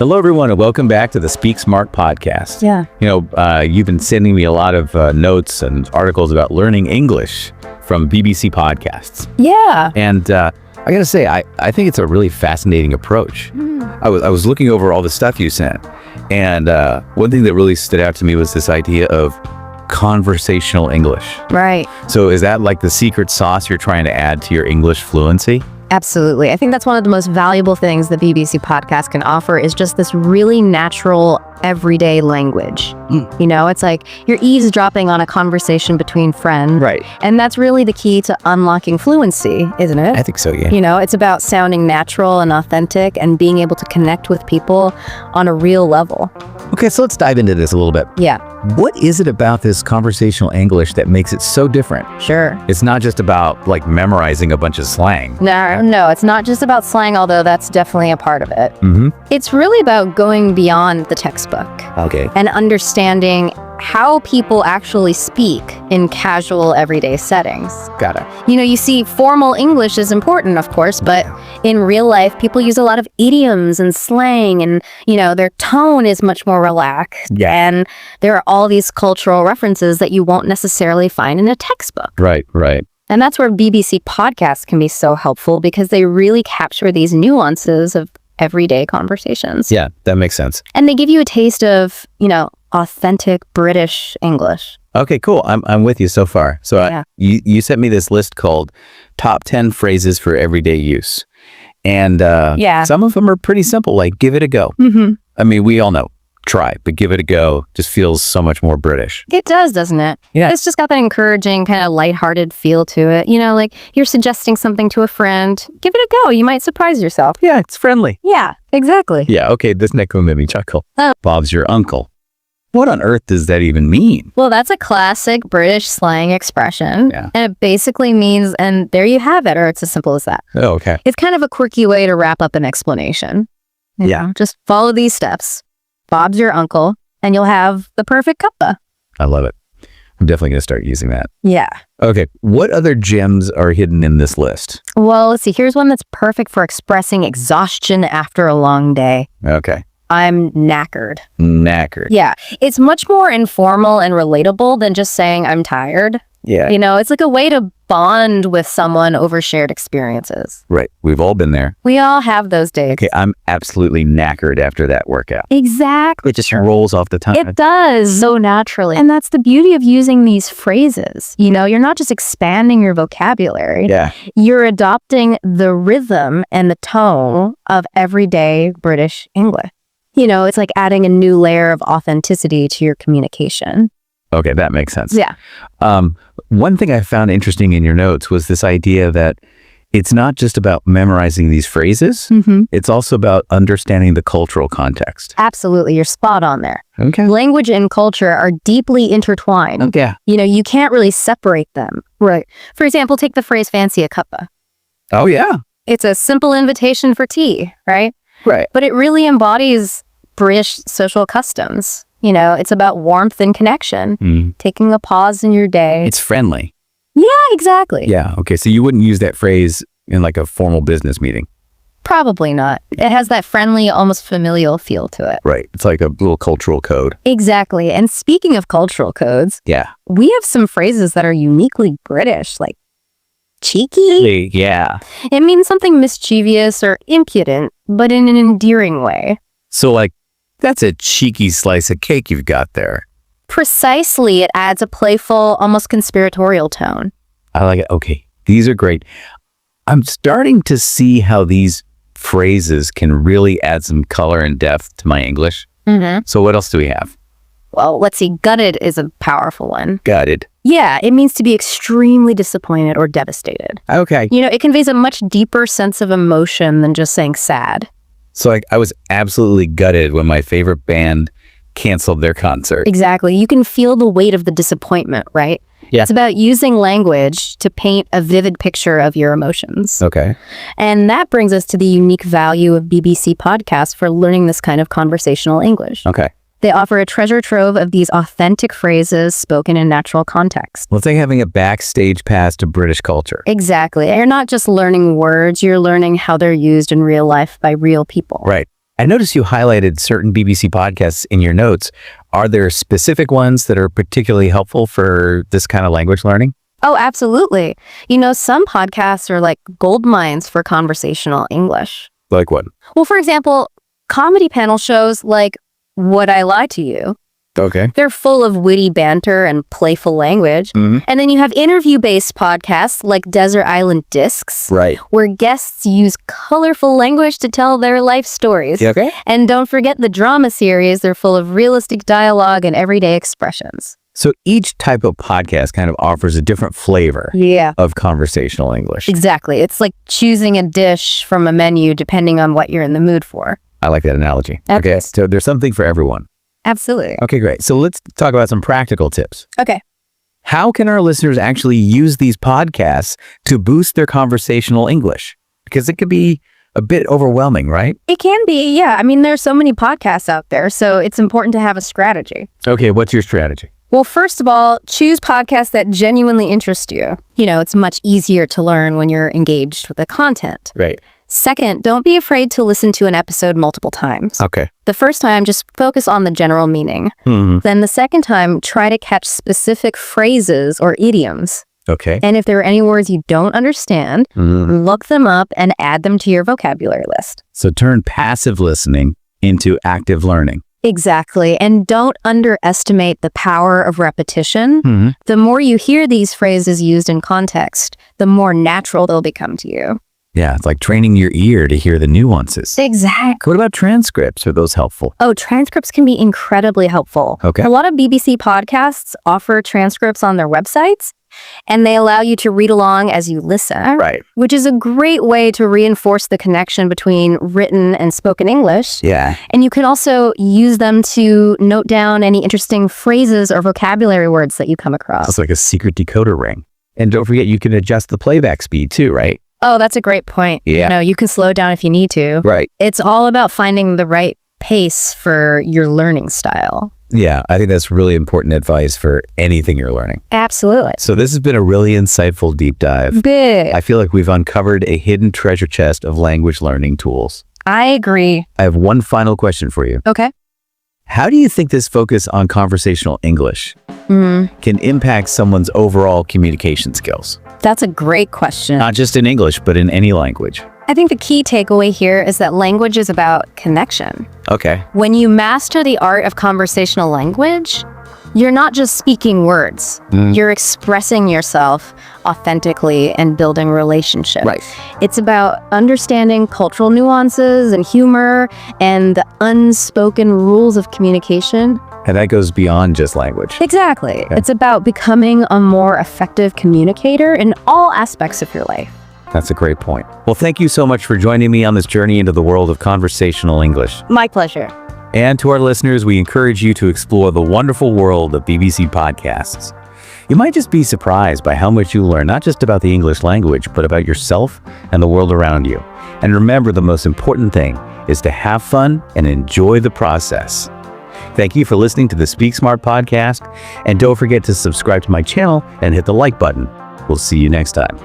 Hello, everyone, and welcome back to the Speak Smart podcast. Yeah. You've been sending me a lot of notes and articles about learning English from BBC podcasts. Yeah. And I got to say, I think it's a really fascinating approach. I was looking over all the stuff you sent, and one thing that really stood out to me was this idea of conversational English. Right. So is that like the secret sauce you're trying to add to your English fluency? Absolutely. I think that's one of the most valuable things the BBC podcast can offer is just this really natural, everyday language. It's like you're eavesdropping on a conversation between friends. Right. And that's really the key to unlocking fluency, isn't it? I think so, yeah. It's about sounding natural and authentic and being able to connect with people on a real level. Okay, so let's dive into this a little bit. Yeah. What is it about this conversational English that makes it so different? Sure. It's not just about like memorizing a bunch of slang. No, it's not just about slang, although that's definitely a part of it. It's really about going beyond the textbook. Okay. And understanding how people actually speak in casual, everyday settings. Got it. You see, formal English is important, of course, but in real life, people use a lot of idioms and slang, and, their tone is much more relaxed. Yeah. And there are all these cultural references that you won't necessarily find in a textbook. Right. And that's where BBC podcasts can be so helpful because they really capture these nuances of everyday conversations. Yeah, that makes sense. And they give you a taste of, authentic British English. Okay, cool. I'm with you so far. So Yeah. you sent me this list called Top 10 Phrases for Everyday Use. And Yeah. some of them are pretty simple, like give it a go. I mean, we all know, try, but give it a go just feels so much more British. It does, doesn't it? Yeah. It's just got that encouraging, kind of lighthearted feel to it. Like you're suggesting something to a friend. Give it a go. You might surprise yourself. Yeah, it's friendly. Yeah, exactly. Yeah, okay, this next one made me chuckle. Oh. Bob's your uncle. What on earth does that even mean? Well, that's a classic British slang expression. Yeah. And it basically means, and there you have it, or it's as simple as that. Oh, okay. It's kind of a quirky way to wrap up an explanation. Yeah. Just follow these steps. Bob's your uncle, and you'll have the perfect cuppa. I love it. I'm definitely going to start using that. Yeah. Okay, what other gems are hidden in this list? Well, let's see. Here's one that's perfect for expressing exhaustion after a long day. Okay. I'm knackered. Knackered. Yeah. It's much more informal and relatable than just saying I'm tired. Yeah. It's like a way to bond with someone over shared experiences. Right. We've all been there. We all have those days. Okay, I'm absolutely knackered after that workout. Exactly. It just rolls off the tongue. It does so naturally. And that's the beauty of using these phrases. You're not just expanding your vocabulary. Yeah. You're adopting the rhythm and the tone of everyday British English. It's like adding a new layer of authenticity to your communication. Okay, that makes sense. Yeah. One thing I found interesting in your notes was this idea that it's not just about memorizing these phrases. It's also about understanding the cultural context. Absolutely. You're spot on there. Okay. Language and culture are deeply intertwined. Okay. You can't really separate them. Right. For example, take the phrase fancy a cuppa. Oh, yeah. It's a simple invitation for tea, right? Right. But it really embodies British social customs. It's about warmth and connection, taking a pause in your day. It's friendly. Yeah, exactly. Yeah. Okay. So you wouldn't use that phrase in like a formal business meeting. Probably not. It has that friendly, almost familial feel to it. Right. It's like a little cultural code. Exactly. And speaking of cultural codes, Yeah. we have some phrases that are uniquely British, like cheeky. Yeah. It means something mischievous or impudent, but in an endearing way. So like, that's a cheeky slice of cake you've got there. Precisely. It adds a playful, almost conspiratorial tone. I like it. Okay. These are great. I'm starting to see how these phrases can really add some color and depth to my English. So what else do we have? Well, let's see. Gutted is a powerful one. Gutted. Yeah, it means to be extremely disappointed or devastated. Okay. It conveys a much deeper sense of emotion than just saying sad. So I was absolutely gutted when my favorite band canceled their concert. Exactly. You can feel the weight of the disappointment, right? Yeah. It's about using language to paint a vivid picture of your emotions. Okay. And that brings us to the unique value of BBC podcasts for learning this kind of conversational English. Okay. They offer a treasure trove of these authentic phrases spoken in natural context. Well, it's like having a backstage pass to British culture. Exactly. You're not just learning words, you're learning how they're used in real life by real people. Right. I noticed you highlighted certain BBC podcasts in your notes. Are there specific ones that are particularly helpful for this kind of language learning? Oh, absolutely. Some podcasts are like gold mines for conversational English. Like what? Well, for example, comedy panel shows like Would I Lie to You? Okay. They're full of witty banter and playful language. And then you have interview-based podcasts like Desert Island Discs, Right. where guests use colorful language to tell their life stories. Okay. And don't forget the drama series. They're full of realistic dialogue and everyday expressions. So each type of podcast kind of offers a different flavor Yeah. of conversational English. Exactly. It's like choosing a dish from a menu depending on what you're in the mood for. I like that analogy. Okay. Okay, so there's something for everyone. Absolutely. Okay, great. So let's talk about some practical tips. Okay. How can our listeners actually use these podcasts to boost their conversational English? Because it could be a bit overwhelming, right? It can be, yeah. I mean, there's so many podcasts out there, so it's important to have a strategy. Okay, what's your strategy? Well, first of all, choose podcasts that genuinely interest you. It's much easier to learn when you're engaged with the content. Right. Second, don't be afraid to listen to an episode multiple times. Okay. The first time, just focus on the general meaning. Then the second time, try to catch specific phrases or idioms. Okay. And if there are any words you don't understand, look them up and add them to your vocabulary list. So turn passive listening into active learning. Exactly. And don't underestimate the power of repetition. The more you hear these phrases used in context, the more natural they'll become to you. Yeah, it's like training your ear to hear the nuances. Exactly. What about transcripts? Are those helpful? Oh, transcripts can be incredibly helpful. Okay. A lot of BBC podcasts offer transcripts on their websites, and they allow you to read along as you listen. Right. Which is a great way to reinforce the connection between written and spoken English. Yeah. And you can also use them to note down any interesting phrases or vocabulary words that you come across. It's like a secret decoder ring. And don't forget, you can adjust the playback speed too, right? Oh, that's a great point. Yeah. You can slow down if you need to. Right. It's all about finding the right pace for your learning style. Yeah, I think that's really important advice for anything you're learning. Absolutely. So this has been a really insightful deep dive. Big. I feel like we've uncovered a hidden treasure chest of language learning tools. I agree. I have one final question for you. Okay. How do you think this focus on conversational English can impact someone's overall communication skills? That's a great question. Not just in English, but in any language. I think the key takeaway here is that language is about connection. Okay. When you master the art of conversational language, you're not just speaking words. You're expressing yourself authentically and building relationships. Right. It's about understanding cultural nuances and humor and the unspoken rules of communication. And that goes beyond just language. Exactly. It's about becoming a more effective communicator in all aspects of your life. That's a great point. Well, thank you so much for joining me on this journey into the world of conversational English. My pleasure. And to our listeners, we encourage you to explore the wonderful world of BBC podcasts. You might just be surprised by how much you learn, not just about the English language, but about yourself and the world around you. And remember, the most important thing is to have fun and enjoy the process. Thank you for listening to the Speak Smart podcast. And don't forget to subscribe to my channel and hit the like button. We'll see you next time.